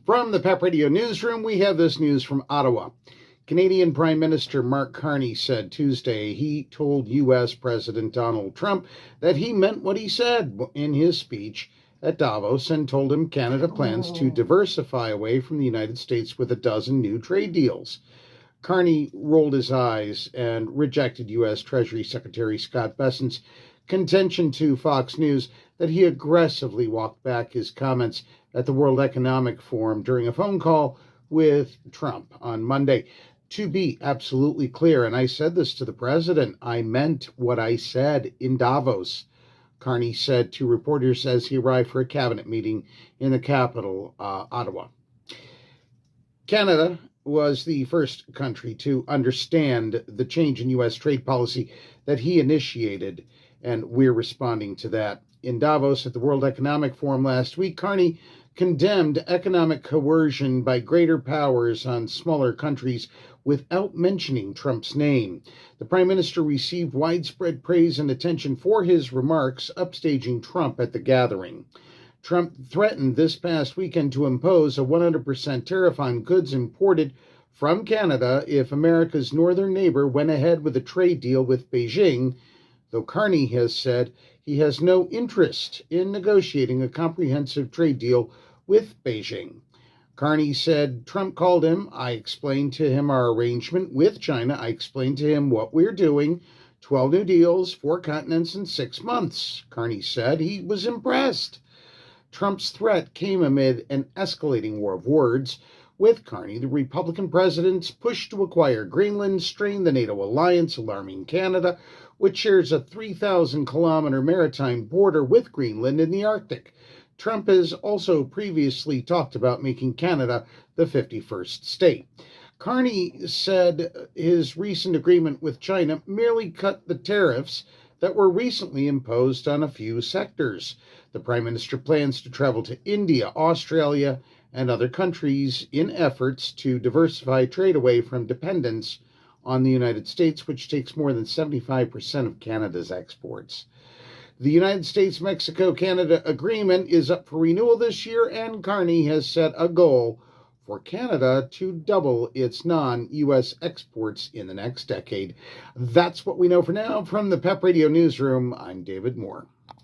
From the PEP Radio Newsroom, we have this news from Ottawa. Canadian Prime Minister Mark Carney said Tuesday he told U.S. President Donald Trump that he meant what he said in his speech at Davos and told him Canada plans to diversify away from the United States with a dozen new trade deals. Carney rolled his eyes and rejected U.S. Treasury Secretary Scott Bessent's contention to Fox News that he aggressively walked back his comments at the World Economic Forum during a phone call with Trump on Monday. To be absolutely clear, and I said this to the president, I meant what I said in Davos, Carney said to reporters as he arrived for a cabinet meeting in the capital, Ottawa. Canada was the first country to understand the change in U.S. trade policy that he initiated, and we're responding to that. In Davos at the World Economic Forum last week, Carney condemned economic coercion by greater powers on smaller countries without mentioning Trump's name. The Prime Minister received widespread praise and attention for his remarks, upstaging Trump at the gathering. Trump threatened this past weekend to impose a 100% tariff on goods imported from Canada if America's northern neighbor went ahead with a trade deal with Beijing, though Carney has said he has no interest in negotiating a comprehensive trade deal with Beijing. Carney said Trump called him. I explained to him our arrangement with China. I explained to him what we're doing. 12 new deals, 4 continents in 6 months. Carney said he was impressed. Trump's threat came amid an escalating war of words. With Carney, the Republican president's push to acquire Greenland strained the NATO alliance, alarming Canada, which shares a 3,000-kilometer maritime border with Greenland in the Arctic. Trump has also previously talked about making Canada the 51st state. Carney said his recent agreement with China merely cut the tariffs that were recently imposed on a few sectors. The Prime Minister plans to travel to India, Australia, and other countries in efforts to diversify trade away from dependence on the United States, which takes more than 75% of Canada's exports. The United States-Mexico-Canada agreement is up for renewal this year, and Carney has set a goal for Canada to double its non-U.S. exports in the next decade. That's what we know for now. From the PEP Radio Newsroom, I'm David Moore.